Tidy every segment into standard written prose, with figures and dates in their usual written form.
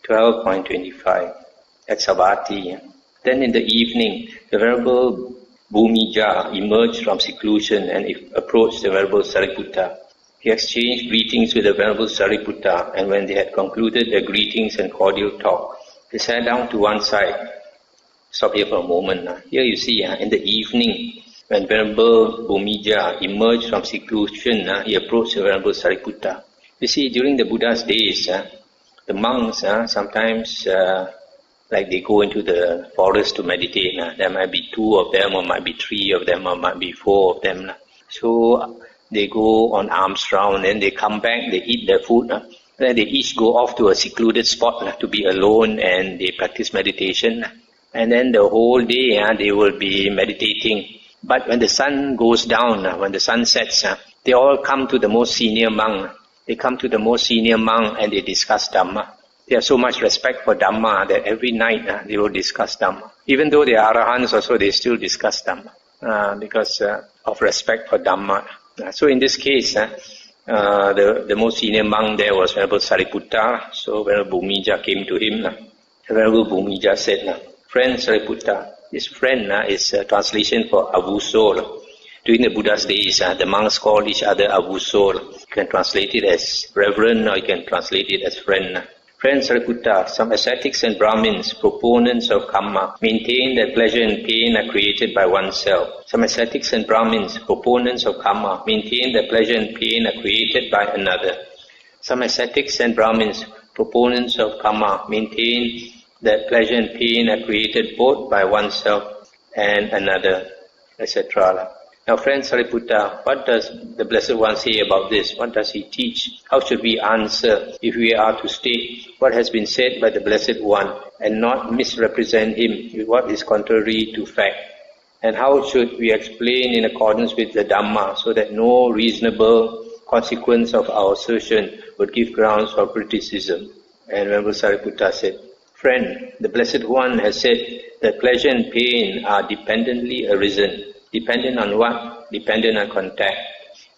12.25 at Savatthi. Then in the evening, the Venerable Bhumija emerged from seclusion and approached the Venerable Sariputta. He exchanged greetings with the Venerable Sariputta, and when they had concluded their greetings and cordial talk, they sat down to one side. Stop here for a moment. Here you see, in the evening, when Venerable Bhumija emerged from seclusion, he approached the Venerable Sariputta. You see, during the Buddha's days, the monks sometimes, like they go into the forest to meditate. There might be 2 of them, or might be 3 of them, or might be 4 of them. So they go on alms round, and they come back, they eat their food. Then they each go off to a secluded spot to be alone, and they practice meditation. And then the whole day they will be meditating. But when the sun goes down, when the sun sets, they all come to the most senior monk. They come to the most senior monk and they discuss Dhamma. They have so much respect for Dhamma that every night they will discuss Dhamma. Even though they are Arahants also, they still discuss Dhamma because of respect for Dhamma. So in this case, the most senior monk there was Venerable Sariputta. So Venerable Bhumija came to him. Venerable Bhumija said, "Friend Sariputta," this friend is a translation for Avuso. During the Buddha's days, the monks called each other Avuso. You can translate it as reverend, or you can translate it as friend. Friend Sariputta, some ascetics and Brahmins, proponents of karma, maintain that pleasure and pain are created by oneself. Some ascetics and Brahmins, proponents of karma, maintain that pleasure and pain are created by another. Some ascetics and Brahmins, proponents of karma, maintain that pleasure and pain are created both by oneself and another, etc. Now, friend Sariputta, what does the Blessed One say about this? What does he teach? How should we answer if we are to state what has been said by the Blessed One and not misrepresent him with what is contrary to fact? And how should we explain in accordance with the Dhamma so that no reasonable consequence of our assertion would give grounds for criticism? And Venerable Sariputta said, "Friend, the Blessed One has said that pleasure and pain are dependently arisen. Dependent on what? Dependent on contact.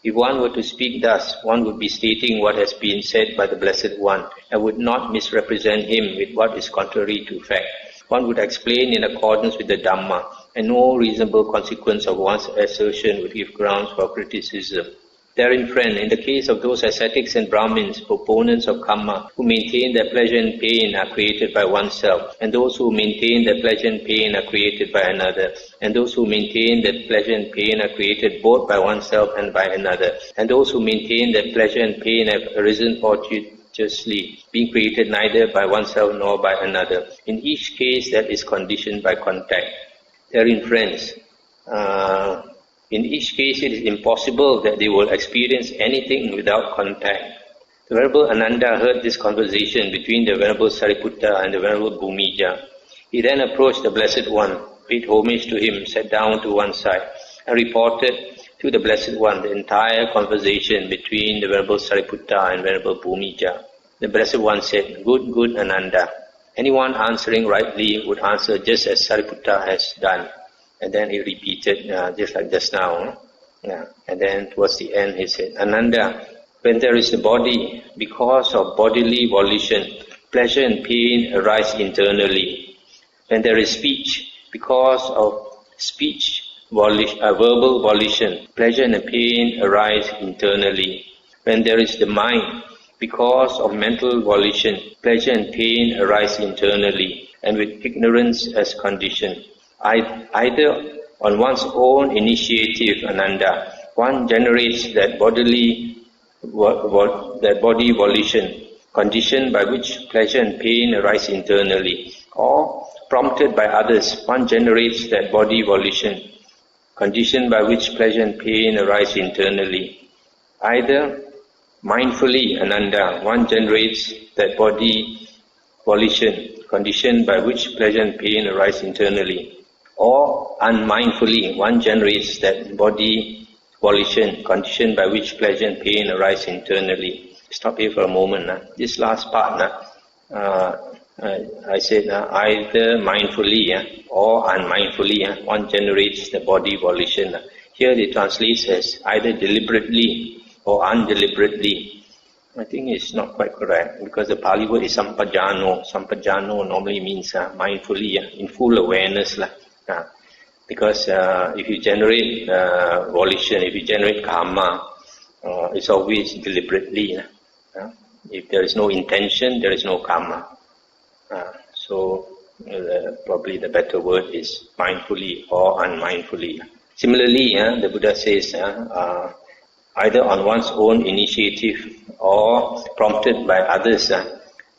If one were to speak thus, one would be stating what has been said by the Blessed One and would not misrepresent him with what is contrary to fact. One would explain in accordance with the Dhamma, and no reasonable consequence of one's assertion would give grounds for criticism. Therein, friend, in the case of those ascetics and Brahmins, proponents of karma, who maintain that pleasure and pain are created by oneself, and those who maintain that pleasure and pain are created by another, and those who maintain that pleasure and pain are created both by oneself and by another, and those who maintain that pleasure and pain have arisen fortuitously, being created neither by oneself nor by another. In each case that is conditioned by contact. Therein, friends, in each case, it is impossible that they will experience anything without contact. The Venerable Ananda heard this conversation between the Venerable Sariputta and the Venerable Bhumija. He then approached the Blessed One, paid homage to him, sat down to one side, and reported to the Blessed One the entire conversation between the Venerable Sariputta and Venerable Bhumija. The Blessed One said, Good Ananda. Anyone answering rightly would answer just as Sariputta has done. And then he repeated, just like just now. And then towards the end he said, Ananda, when there is a body, because of bodily volition, pleasure and pain arise internally. When there is speech, because of speech, verbal volition, pleasure and pain arise internally. When there is the mind, because of mental volition, pleasure and pain arise internally, and with ignorance as condition. Either on one's own initiative, Ananda, one generates that body volition, condition by which pleasure and pain arise internally, or prompted by others, one generates that body volition, condition by which pleasure and pain arise internally. Either mindfully, Ananda, one generates that body volition, condition by which pleasure and pain arise internally, or unmindfully, one generates that body volition, condition by which pleasure and pain arise internally. Stop here for a moment. This last part, I said either mindfully or unmindfully, one generates the body volition. Here it translates as either deliberately or undeliberately. I think it's not quite correct because the Pali word is sampajano. Sampajano normally means mindfully, in full awareness. Because if you generate volition, if you generate karma, it's always deliberately. If there is no intention, there is no karma. So probably the better word is mindfully or unmindfully. Similarly, the Buddha says, either on one's own initiative or prompted by others,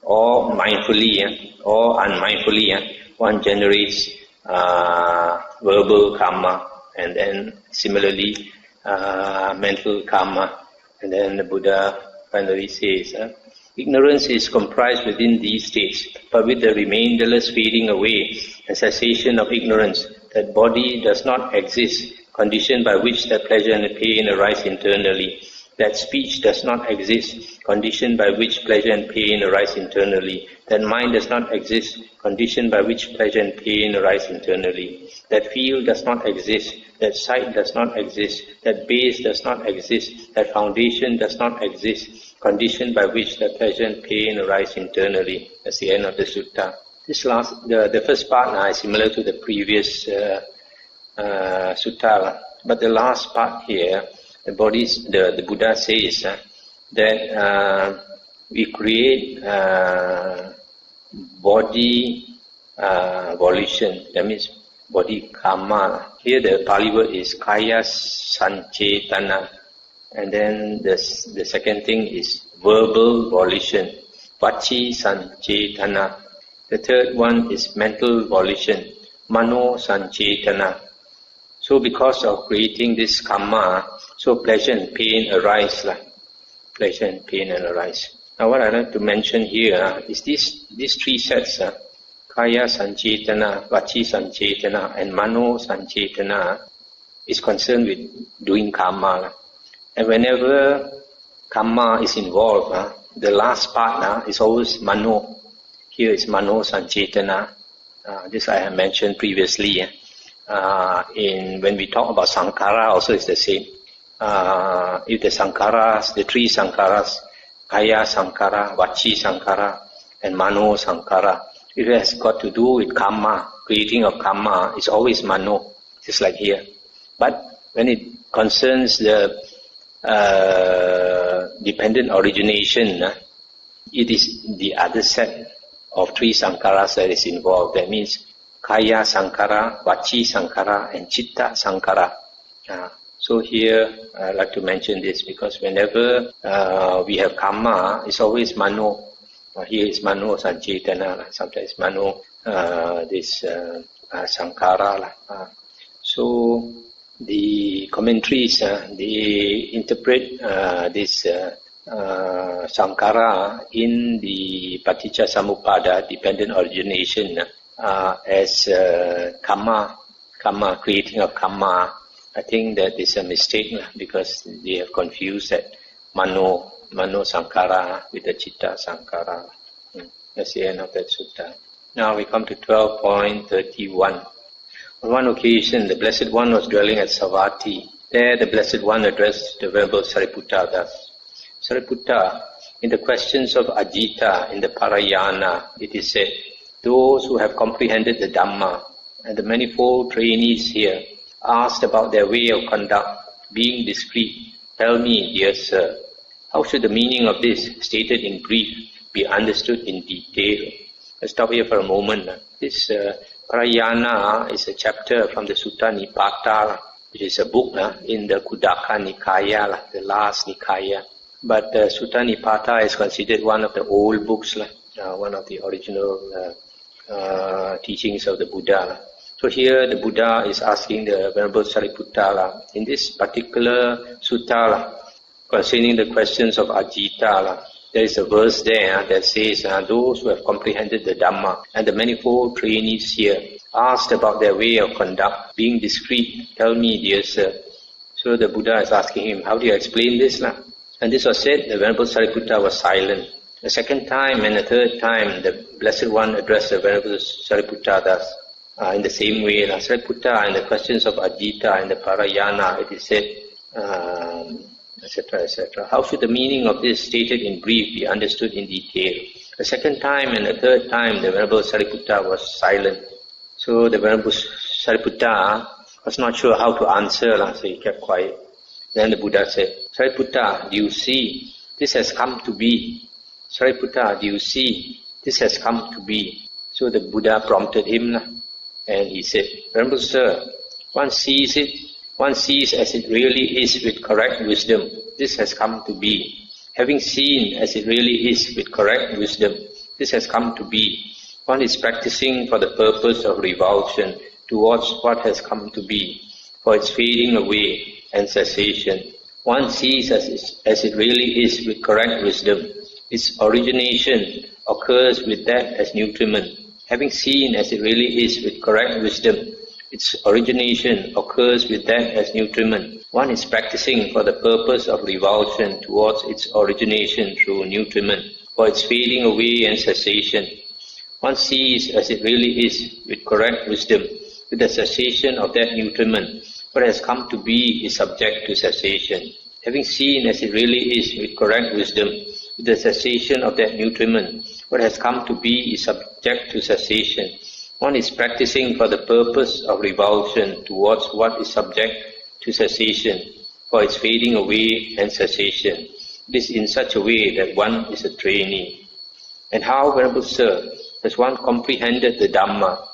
or mindfully or unmindfully, one generates verbal karma, and then similarly mental karma. And then the Buddha finally says, ignorance is comprised within these states, but with the remainderless fading away and cessation of ignorance, that body does not exist, condition by which that pleasure and pain arise internally. That speech does not exist, condition by which pleasure and pain arise internally. That mind does not exist, condition by which pleasure and pain arise internally. That feel does not exist, that sight does not exist, that base does not exist, that foundation does not exist, condition by which the pleasure and pain arise internally. That's the end of the sutta. This the first part is similar to the previous sutta, but the last part here, the Buddha says that we create body volition, that means body karma. Here the Pali word is kaya sancetana, and then the second thing is verbal volition, vachi sancetana. The third one is mental volition, mano sancetana. So because of creating this karma, so pleasure and pain arise. Pleasure and pain arise. Now what I'd like to mention here is these three sets, kaya sancetana, vachi sancetana, and mano sancetana, is concerned with doing karma. And whenever karma is involved, the last part is always mano. Here is mano sancetana. This I have mentioned previously. When we talk about sankhara, also it's the same. If the sankharas, the three sankharas, kaya sankhara, vachi sankhara, and mano sankhara, if it has got to do with karma, creating of karma, it's always mano, just like here. But when it concerns the dependent origination, it is the other set of three sankharas that is involved. That means kaya sankhara, vachi sankhara, and chitta sankhara. So here I'd like to mention this because whenever we have karma, it's always mano. Here is mano sancetana, sometimes mano sankhara. So the commentaries, they interpret this sankhara in the paticca samuppada, dependent origination, as karma, creating of karma. I think that is a mistake because they have confused that mano sankhara with the chitta sankhara. That's the end of that sutta. Now we come to 12.31. On one occasion, the Blessed One was dwelling at Savatthi. There the Blessed One addressed the Venerable Sariputta thus. Sariputta, in the questions of Ajita in the Parayana, it is said, those who have comprehended the Dhamma and the manifold trainees here asked about their way of conduct, being discreet. Tell me, dear sir, how should the meaning of this, stated in brief, be understood in detail? Let's stop here for a moment. This Parayana is a chapter from the Sutta Nipata, which is a book in the Khuddaka Nikaya, the last Nikaya. But Sutta Nipata is considered one of the old books, one of the original teachings of the Buddha. So here the Buddha is asking the Venerable Sariputta, in this particular sutta concerning the questions of Ajita, there is a verse there that says, those who have comprehended the Dhamma and the manifold trainees here asked about their way of conduct, being discreet. Tell me, dear sir. So the Buddha is asking him, how do you explain this? And this was said, the Venerable Sariputta was silent. The second time and the third time, the Blessed One addressed the Venerable Sariputta thus. In the same way, Sariputta, in the questions of Ajita and the Parayana, it is said, etc., etc. How should the meaning of this stated in brief be understood in detail? The second time and the third time, the Venerable Sariputta was silent. So the Venerable Sariputta was not sure how to answer, so he kept quiet. Then the Buddha said, Sariputta, do you see? This has come to be. Sariputta, do you see? This has come to be. So the Buddha prompted him, and he said, Venerable Sir, one sees as it really is with correct wisdom. This has come to be. Having seen as it really is with correct wisdom, this has come to be. One is practicing for the purpose of revulsion towards what has come to be, for its fading away and cessation. One sees as it really is with correct wisdom. Its origination occurs with that as nutriment. Having seen as it really is with correct wisdom, its origination occurs with that as nutriment. One is practicing for the purpose of revulsion towards its origination through nutriment, for its fading away and cessation. One sees as it really is with correct wisdom. With the cessation of that nutriment, what has come to be is subject to cessation. Having seen as it really is with correct wisdom, with the cessation of that nutriment, what has come to be is subject to cessation. One is practicing for the purpose of revulsion towards what is subject to cessation, for its fading away and cessation. It is in such a way that one is a trainee. And how, Venerable Sir, has one comprehended the Dhamma?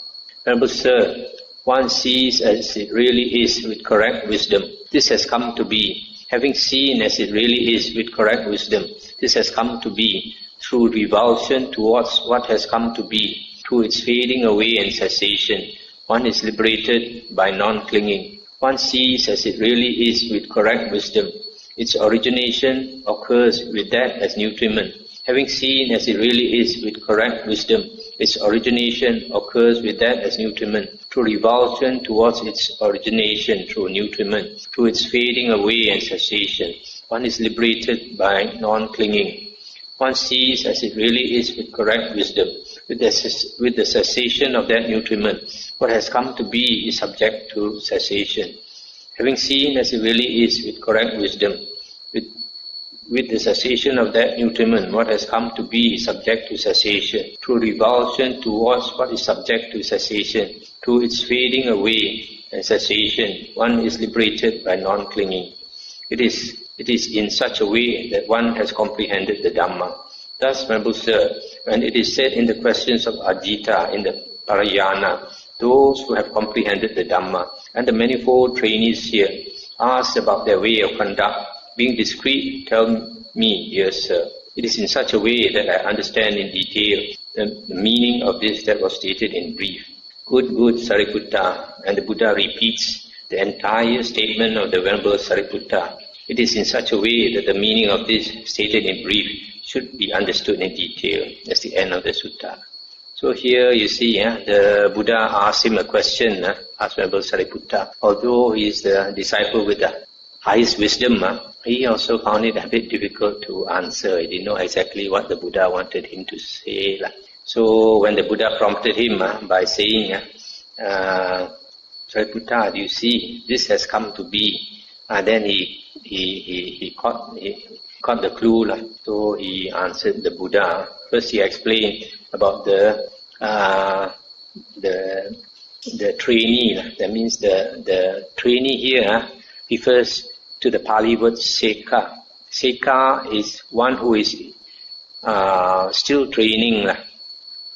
Venerable Sir, one sees as it really is with correct wisdom. This has come to be. Having seen as it really is with correct wisdom, this has come to be through revulsion towards what has come to be. Through its fading away and cessation, one is liberated by non-clinging. One sees as it really is with correct wisdom. Its origination occurs with that as nutriment. Having seen as it really is with correct wisdom, its origination occurs with that as nutriment. Through revulsion towards its origination through nutriment, through its fading away and cessation, one is liberated by non-clinging. One sees as it really is with correct wisdom. With the cessation of that nutriment, what has come to be is subject to cessation. Having seen as it really is with correct wisdom, with the cessation of that nutriment, what has come to be is subject to cessation. Through revulsion towards what is subject to cessation, through its fading away and cessation, one is liberated by non-clinging. It is in such a way that one has comprehended the Dhamma. Thus, Venerable Sir, when it is said in the questions of Ajita in the Parayana, those who have comprehended the Dhamma and the manifold trainees here asked about their way of conduct, being discreet, tell me, dear Sir. It is in such a way that I understand in detail the meaning of this that was stated in brief. Good, Sariputta. And the Buddha repeats the entire statement of the Venerable Sariputta. It is in such a way that the meaning of this stated in brief should be understood in detail. That's the end of the sutta. So here you see, the Buddha asked him a question, asked Venerable Sariputta. Although he is the disciple with the highest wisdom, he also found it a bit difficult to answer. He didn't know exactly what the Buddha wanted him to say. So when the Buddha prompted him by saying, Sariputta, do you see, this has come to be, then he caught the clue. So he answered the Buddha. First he explained about the trainee. That means the trainee here refers to the Pali word Seka. Seka is one who is still training,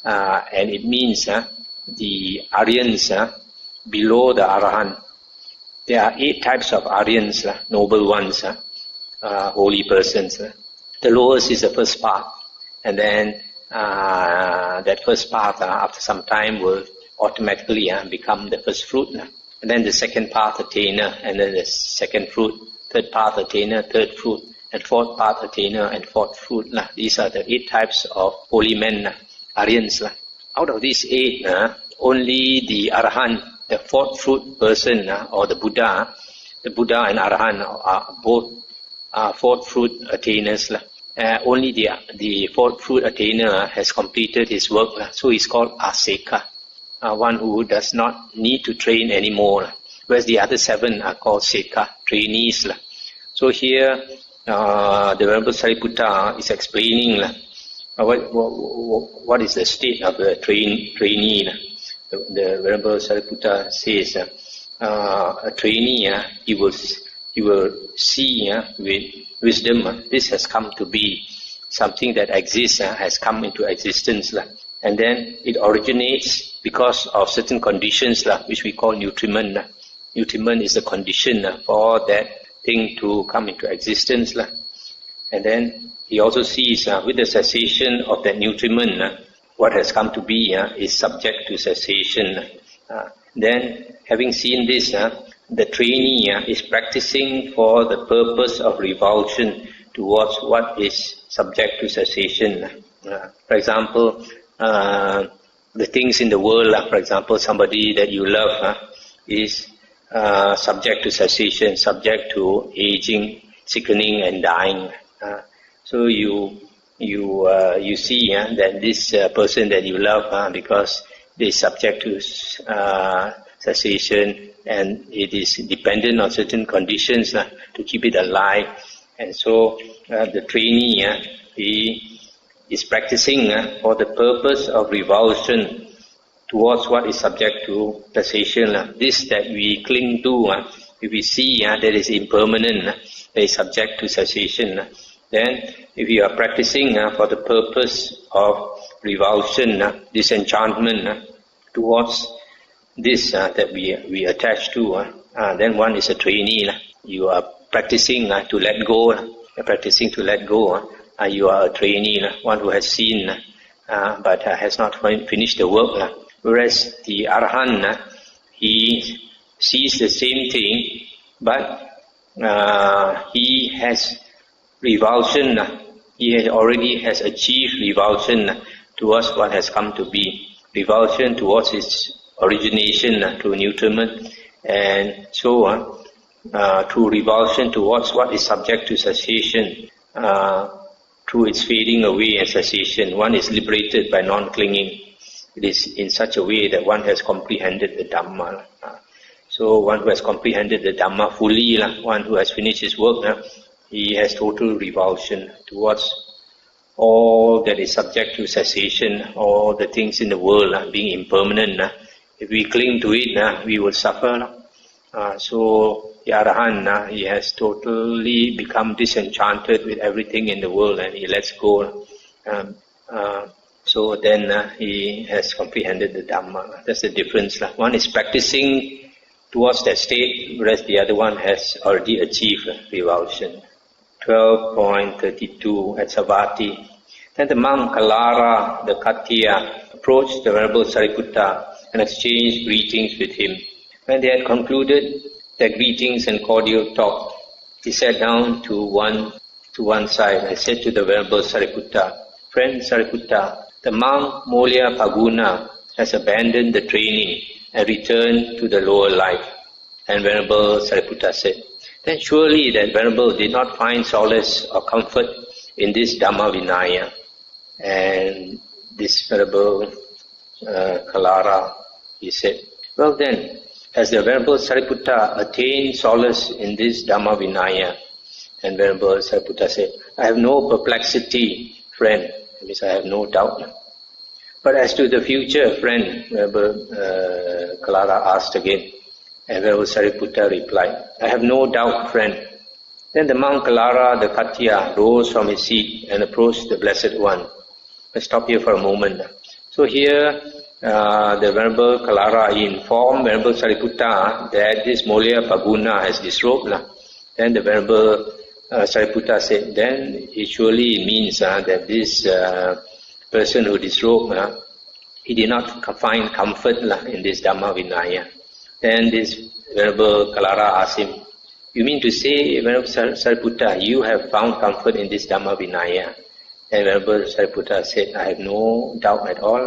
and it means the Aryans below the Arahant. There are 8 types of Aryans, noble ones, holy persons. The lowest is the first path, and then that first path after some time will automatically become the first fruit. And then the second path attainer, and then the second fruit, third path attainer, third fruit, and fourth path attainer, and fourth fruit. These are the 8 types of holy men, Aryans. Out of these 8, only the Arahant, the fourth fruit person, or the Buddha and Arahant are both fourth fruit attainers. Only the fourth fruit attainer has completed his work, so he's called Aseka, one who does not need to train anymore. Whereas the other 7 are called Seka, trainees. So here, the Venerable Sariputta is explaining what is the state of the trainee. The Venerable Sariputta says, a trainee, he will see with wisdom, this has come to be, something that exists has come into existence, and then it originates because of certain conditions which we call nutriment. Nutriment is a condition for that thing to come into existence, and then he also sees with the cessation of that nutriment, what has come to be is subject to cessation. Then, having seen this, the trainee is practicing for the purpose of revulsion towards what is subject to cessation. For example, the things in the world, for example, somebody that you love is subject to cessation, subject to aging, sickening, and dying. So you see that this person that you love, because they is subject to cessation, and it is dependent on certain conditions to keep it alive. And so the trainee, he is practicing for the purpose of revulsion towards what is subject to cessation. This that we cling to, if we see that is impermanent, that is subject to cessation, then if you are practicing for the purpose of revulsion, disenchantment towards this that we attach to, then one is a trainee. You are practicing to let go. Practicing to let go. You are a trainee, one who has seen but has not finished the work. Whereas the Arahant, he sees the same thing, but he has revulsion. He already has achieved revulsion towards what has come to be. Revulsion towards its origination through nutriment, and so on, through revulsion towards what is subject to cessation, through its fading away and cessation. One is liberated by non-clinging. It is in such a way that one has comprehended the Dhamma. So one who has comprehended the Dhamma fully, one who has finished his work, he has total revulsion towards all that is subject to cessation, all the things in the world being impermanent. If we cling to it, we will suffer. So the Arahant, he has totally become disenchanted with everything in the world, and he lets go. So then he has comprehended the Dhamma. That's the difference. One is practicing towards that state, whereas the other one has already achieved revulsion. 12.32 at Savatthi. Then the monk Kalara, the Khattiya, approached the Venerable Sariputta and exchanged greetings with him. When they had concluded their greetings and cordial talk, he sat down to one side and said to the Venerable Sariputta, "Friend Sariputta, the monk Molya Paguna has abandoned the training and returned to the lower life." And Venerable Sariputta said, "Then surely that Venerable did not find solace or comfort in this Dhamma Vinaya." And this Venerable Kalara, he said, "Well then, has the Venerable Sariputta attained solace in this Dhamma Vinaya?" And Venerable Sariputta said, "I have no perplexity, friend." That means I have no doubt. "But as to the future, friend," Venerable Kalara asked again. And Venerable Sariputta replied, "I have no doubt, friend." Then the monk Kalara, the Khattiya, rose from his seat and approached the Blessed One. Let's stop here for a moment. So here, the Venerable Kalara informed Venerable Sariputta that this Molya Paguna has disrobed. Then the Venerable Sariputta said, then it surely means that this person who disrobed, he did not find comfort in this Dhamma Vinaya. Then this Venerable Kalara asked him, "You mean to say, Venerable Sariputta, you have found comfort in this Dhamma Vinaya?" And Venerable Sariputta said, "I have no doubt at all."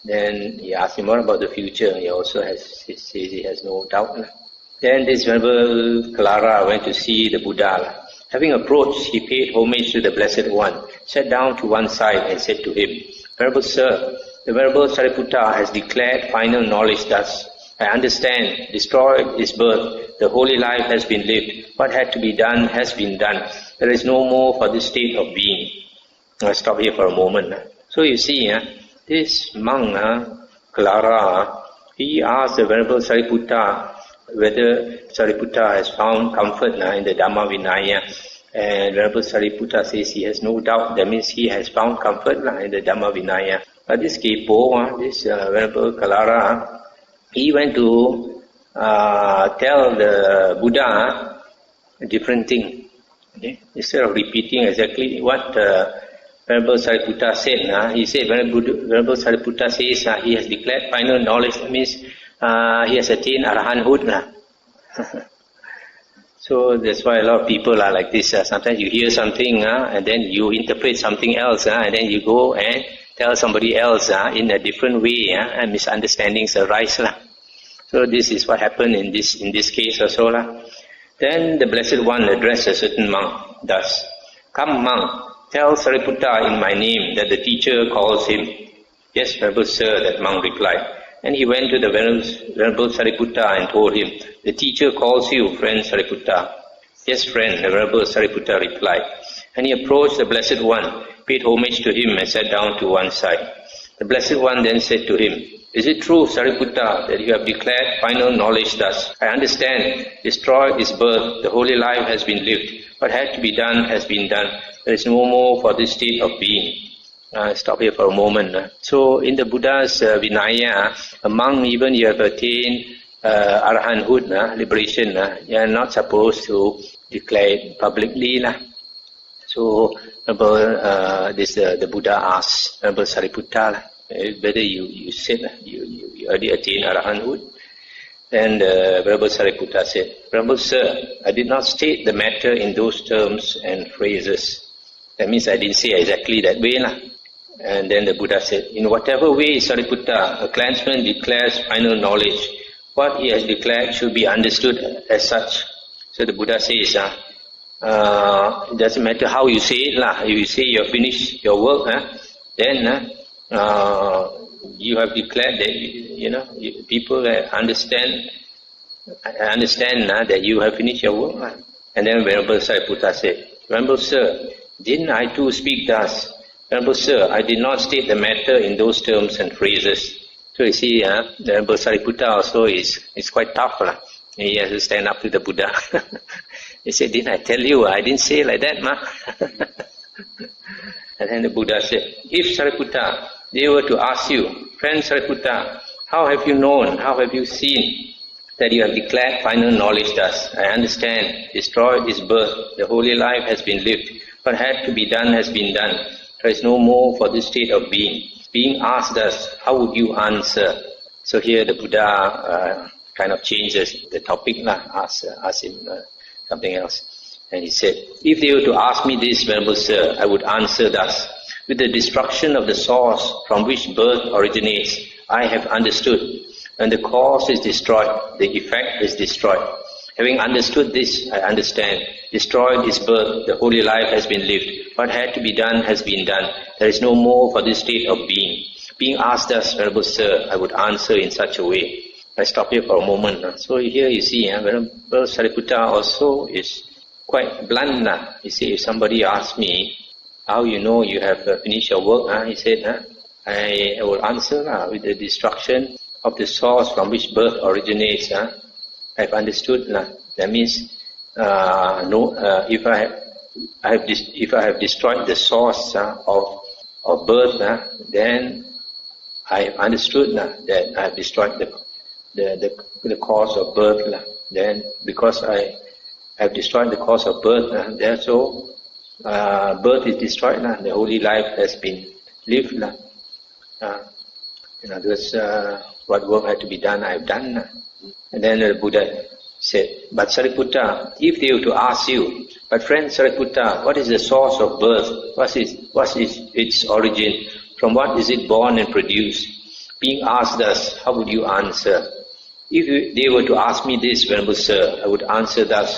Then he asked him, "What about the future?" He also says he has no doubt. Then this Venerable Kalara went to see the Buddha. Having approached, he paid homage to the Blessed One, sat down to one side and said to him, "Venerable Sir, the Venerable Sariputta has declared final knowledge thus. I understand, destroyed his birth, The holy life has been lived. What had to be done has been done. There is no more for this state of being. I'll stop here for a moment. So you see, this monk, Clara, he asked the Venerable Sariputta whether Sariputta has found comfort in the Dhamma Vinaya. And Venerable Sariputta says he has no doubt. That means he has found comfort in the Dhamma Vinaya. But this Kepo, this Venerable Clara, he went to tell the Buddha a different thing. Okay? Instead of repeating exactly what Venerable Sariputta said, he said, Venerable Sariputta says he has declared final knowledge. That means he has attained arahanthood. So that's why a lot of people are like this. Sometimes you hear something and then you interpret something else and then you go and tell somebody else in a different way and misunderstandings arise. So this is what happened in this case also. Then the Blessed One addressed a certain monk thus: "Come, monk, tell Sariputta in my name that the teacher calls him." "Yes, Venerable Sir," that monk replied. And he went to the Venerable Sariputta and told him, "The teacher calls you, friend Sariputta." "Yes, friend," the Venerable Sariputta replied. And he approached the Blessed One, paid homage to him and sat down to one side. The Blessed One then said to him, "Is it true, Sariputta, that you have declared final knowledge thus? I understand. Destroyed is birth. The holy life has been lived. What had to be done has been done. There is no more for this state of being." Stop here for a moment. So in the Buddha's Vinaya, among even you have attained arahanthood, liberation, you are not supposed to declare it publicly. So the Buddha asked Venerable Sariputta whether you said you already attained arahanthood. And Venerable Sariputta said, "Venerable Sir, I did not state the matter in those terms and phrases." That means I didn't say exactly that way. And then the Buddha said, "In whatever way, Sariputta, a clansman declares final knowledge, what he has declared should be understood as such." So the Buddha says, it doesn't matter how you say it. If you say you have finished your work, then you have declared that people understand that you have finished your work. And then Venerable Sariputta said, "Venerable Sir, didn't I too speak thus? Venerable Sir, I did not state the matter in those terms and phrases." So you see, the Venerable Sariputta also is quite tough. He has to stand up to the Buddha. He said, "Didn't I tell you? I didn't say like that, ma." And then the Buddha said, "If Sariputta, they were to ask you, friend Sariputta, how have you known, how have you seen that you have declared final knowledge thus? I understand, destroyed is birth, the holy life has been lived, what had to be done has been done. There is no more for this state of being. Being asked thus, how would you answer?" So here the Buddha kind of changes the topic, ask him something else. And he said, "If they were to ask me this, Venerable Sir, I would answer thus. With the destruction of the source from which birth originates, I have understood. When the cause is destroyed, the effect is destroyed. Having understood this, I understand. Destroyed is birth, the holy life has been lived. What had to be done has been done. There is no more for this state of being. Being asked thus, Venerable Sir, I would answer in such a way." I stop here for a moment. So here you see, Venerable Sariputta also is quite blunt. You see, if somebody asks me, "How you know you have finished your work?" He said, I will answer with the destruction of the source from which birth originates. I've understood. That means, if I have destroyed the source of birth, then I have understood that I have destroyed the cause of birth. Then because I have destroyed the cause of birth, therefore birth is destroyed. The holy life has been lived. In other words, what work had to be done, I have done. And then the Buddha said, "But Sariputta, if they were to ask you, but friend Sariputta, what is the source of birth? What is its origin? From what is it born and produced?" Being asked thus, how would you answer? If they were to ask me this, Venerable Sir, I would answer thus: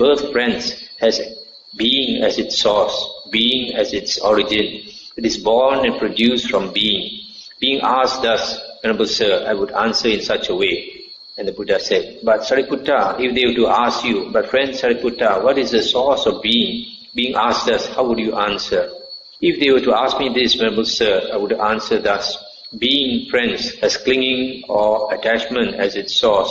birth, friends, has being as its source, being as its origin. It is born and produced from being. Being asked thus, Venerable Sir, I would answer in such a way. And the Buddha said, but Sariputta, if they were to ask you, but friend Sariputta, what is the source of being? Being asked thus, how would you answer? If they were to ask me this, Venerable Sir, I would answer thus, being, friends, as clinging or attachment as its source.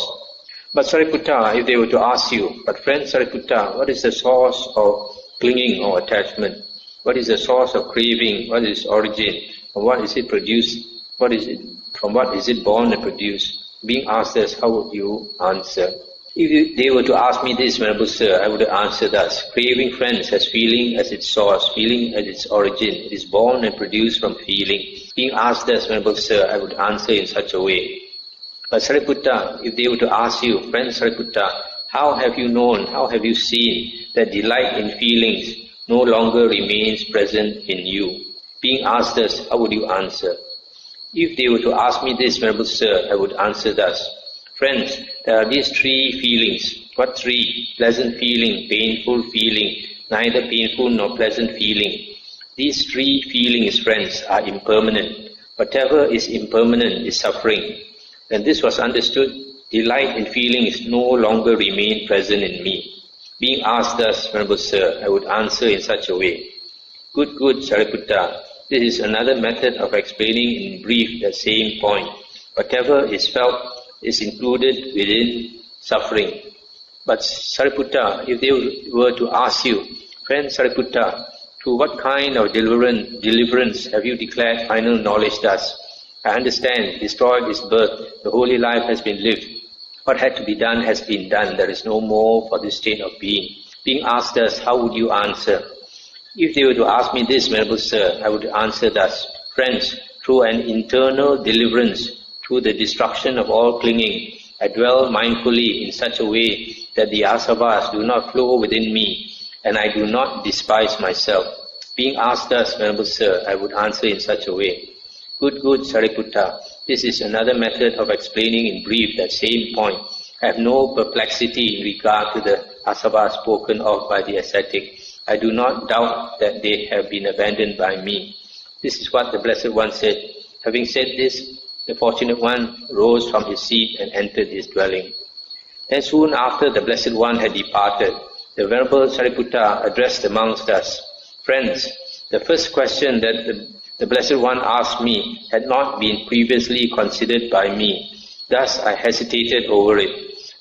But Sariputta, if they were to ask you, but friend Sariputta, what is the source of clinging or attachment? What is the source of craving? What is its origin? From what is it produced? From what is it born and produced? Being asked this, how would you answer? If they were to ask me this, Venerable Sir, I would answer thus. Craving, friends, has feeling as its source, feeling as its origin. It is born and produced from feeling. Being asked thus, Venerable Sir, I would answer in such a way. But Sariputta, if they were to ask you, friend Sariputta, how have you known, how have you seen that delight in feelings no longer remains present in you? Being asked thus, how would you answer? If they were to ask me this, Venerable Sir, I would answer thus. Friends, there are these three feelings. What three? Pleasant feeling, painful feeling, neither painful nor pleasant feeling. These three feelings, friends, are impermanent. Whatever is impermanent is suffering. When this was understood, delight in feelings no longer remain present in me. Being asked thus, Venerable Sir, I would answer in such a way. Good, Sariputta. This is another method of explaining in brief the same point. Whatever is felt is included within suffering. But Sariputta, if they were to ask you, friend Sariputta, through what kind of deliverance have you declared final knowledge thus? I understand, destroyed is birth, the holy life has been lived. What had to be done has been done, there is no more for this state of being. Being asked thus, how would you answer? If they were to ask me this, Venerable Sir, I would answer thus. Friends, through an internal deliverance, through the destruction of all clinging, I dwell mindfully in such a way that the asavas do not flow within me, and I do not despise myself. Being asked thus, Venerable Sir, I would answer in such a way. Good, Sariputta. This is another method of explaining in brief that same point. I have no perplexity in regard to the asavas spoken of by the ascetic. I do not doubt that they have been abandoned by me. This is what the Blessed One said. Having said this, the Fortunate One rose from his seat and entered his dwelling. Then soon after the Blessed One had departed, the Venerable Sariputta addressed the monks thus. Friends, the first question that the Blessed One asked me had not been previously considered by me. Thus I hesitated over it.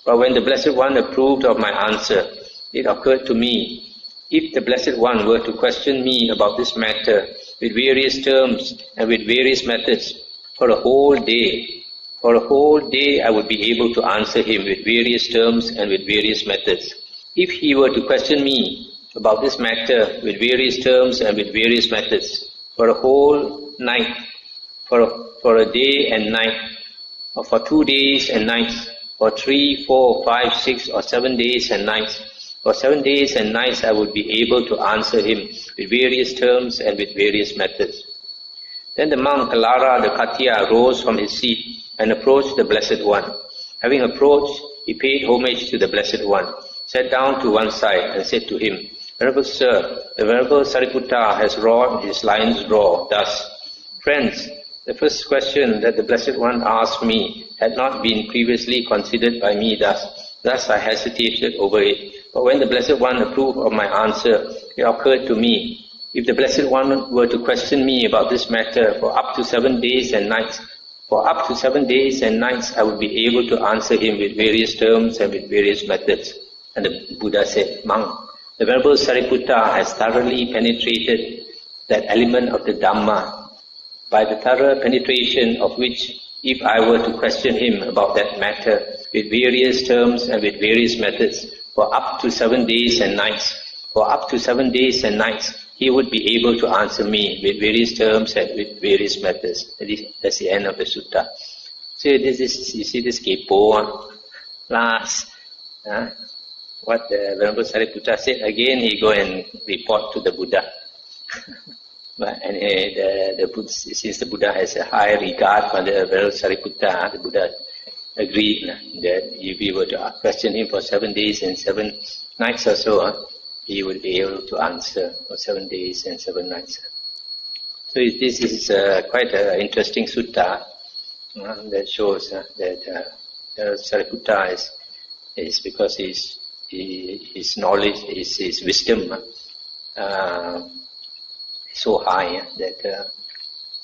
But when the Blessed One approved of my answer, it occurred to me, if the Blessed One were to question me about this matter with various terms and with various methods for a whole day I would be able to answer him with various terms and with various methods. If he were to question me about this matter with various terms and with various methods for a whole night, for a day and night, or for 2 days and nights, for 3, 4, 5, 6 or 7 days and nights, for 7 days and nights I would be able to answer him with various terms and with various methods. Then the monk Kalara the Katya rose from his seat and approached the Blessed One. Having approached, he paid homage to the Blessed One, sat down to one side and said to him, Venerable Sir, the Venerable Sariputta has roared his lion's roar thus. Friends, the first question that the Blessed One asked me had not been previously considered by me thus I hesitated over it. But when the Blessed One approved of my answer, it occurred to me, if the Blessed One were to question me about this matter for up to 7 days and nights, I would be able to answer him with various terms and with various methods. And the Buddha said, Monk, the Venerable Sariputta has thoroughly penetrated that element of the Dhamma, by the thorough penetration of which, if I were to question him about that matter with various terms and with various methods for up to 7 days and nights, he would be able to answer me with various terms and with various methods. That's the end of the sutta. So you see this kepo, last, what the Venerable Sariputta said, again he go and report to the Buddha. Since the Buddha has a high regard for the Venerable Sariputta, the Buddha agreed that if we were to question him for 7 days and 7 nights or so, he would be able to answer for 7 days and 7 nights. So this is quite an interesting sutta that shows that Sariputta is because his knowledge, his wisdom is so high that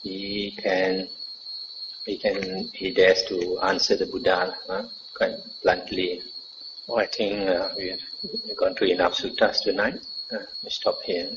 he dares to answer the Buddha quite bluntly. Oh, I think we've gone through enough suttas tonight. We stop here.